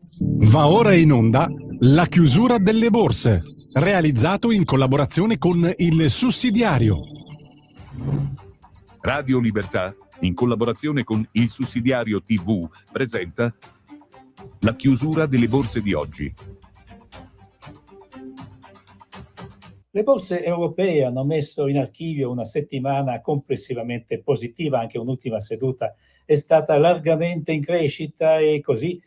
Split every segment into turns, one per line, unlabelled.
Va ora in onda La chiusura delle borse, realizzato in collaborazione con Il Sussidiario.
Radio Libertà, in collaborazione con Il Sussidiario TV, presenta La chiusura delle borse di oggi.
Le borse europee hanno messo in archivio una settimana complessivamente positiva, anche un'ultima seduta è stata largamente in crescita e così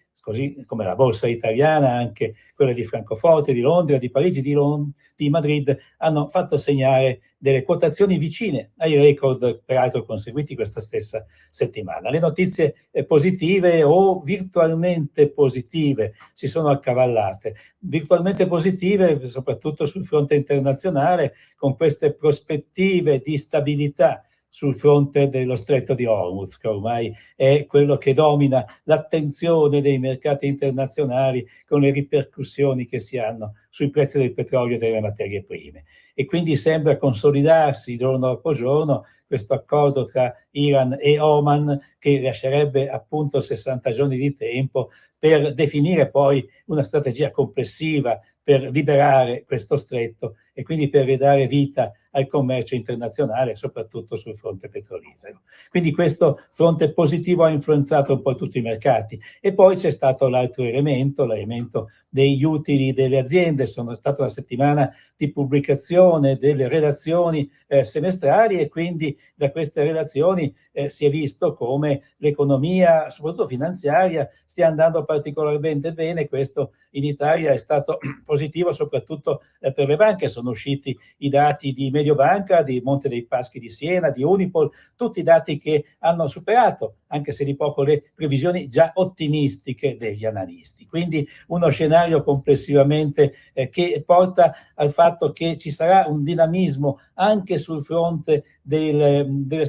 come la borsa italiana, anche quelle di Francoforte, di Londra, di Parigi, di Madrid, hanno fatto segnare delle quotazioni vicine ai record, peraltro conseguiti questa stessa settimana. Le notizie positive o virtualmente positive si sono accavallate. Virtualmente positive soprattutto sul fronte internazionale, con queste prospettive di stabilità sul fronte dello Stretto di Hormuz, che ormai è quello che domina l'attenzione dei mercati internazionali, con le ripercussioni che si hanno sui prezzi del petrolio e delle materie prime. E quindi sembra consolidarsi giorno dopo giorno questo accordo tra Iran e Oman, che lascerebbe appunto 60 giorni di tempo per definire poi una strategia complessiva per liberare questo stretto e quindi per ridare vita al commercio internazionale, soprattutto sul fronte petrolifero. Quindi questo fronte positivo ha influenzato un po' tutti i mercati. E poi c'è stato l'altro elemento, l'elemento degli utili delle aziende. Sono stata una settimana di pubblicazione delle relazioni semestrali, e quindi da queste relazioni si è visto come l'economia, soprattutto finanziaria, stia andando particolarmente bene. Questo in Italia è stato positivo soprattutto per le banche. Sono usciti i dati di Mediobanca, di Monte dei Paschi di Siena, di Unipol, tutti dati che hanno superato, anche se di poco, le previsioni già ottimistiche degli analisti. Quindi uno scenario complessivamente che porta al fatto che ci sarà un dinamismo anche sul fronte delle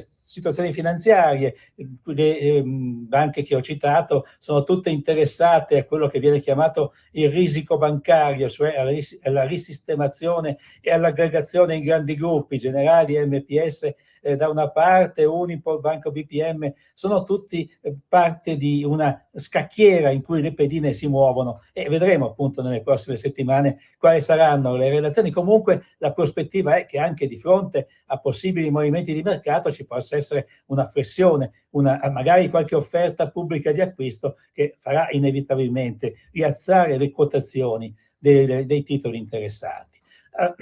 situazioni finanziarie. Le banche che ho citato sono tutte interessate a quello che viene chiamato il risico bancario, cioè alla risistemazione e all'aggregazione in grandi gruppi, Generali, MPS da una parte, Unipol, Banco BPM, sono tutti parte di una scacchiera in cui le pedine si muovono, e vedremo appunto nelle prossime settimane quali saranno le relazioni. Comunque la prospettiva è che anche di fronte a possibili movimenti di mercato ci possa essere una flessione, magari qualche offerta pubblica di acquisto che farà inevitabilmente rialzare le quotazioni dei titoli interessati.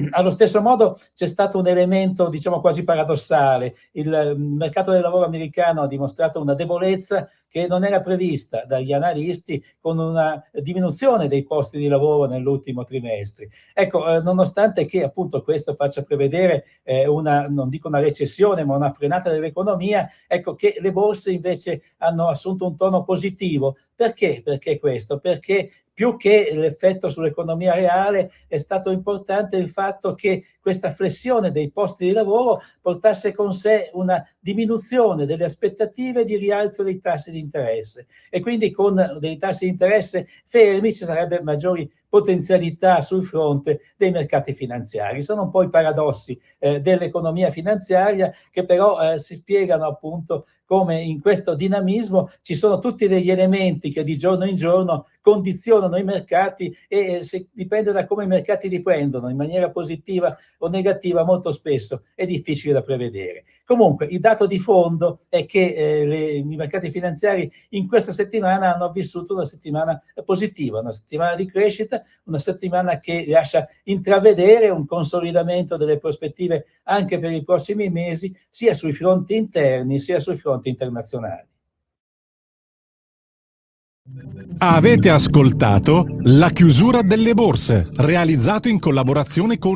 Allo stesso modo c'è stato un elemento, diciamo, quasi paradossale. Il mercato del lavoro americano ha dimostrato una debolezza che non era prevista dagli analisti, con una diminuzione dei posti di lavoro nell'ultimo trimestre. Ecco, nonostante che appunto questo faccia prevedere non dico una recessione, ma una frenata dell'economia, ecco che le borse invece hanno assunto un tono positivo. Perché? Perché questo? Perché più che l'effetto sull'economia reale è stato importante il fatto che questa flessione dei posti di lavoro portasse con sé una diminuzione delle aspettative di rialzo dei tassi di interesse, e quindi con dei tassi di interesse fermi ci sarebbe maggiori potenzialità sul fronte dei mercati finanziari. Sono un po' i paradossi dell'economia finanziaria, che però si spiegano appunto come in questo dinamismo ci sono tutti degli elementi che di giorno in giorno condizionano i mercati, e dipende da come i mercati li prendono, in maniera positiva o negativa, molto spesso è difficile da prevedere. Comunque il dato di fondo è che i mercati finanziari in questa settimana hanno vissuto una settimana positiva, una settimana di crescita, una settimana che lascia intravedere un consolidamento delle prospettive anche per i prossimi mesi, sia sui fronti interni sia sui fronti internazionali.
Avete ascoltato La chiusura delle borse, realizzato in collaborazione con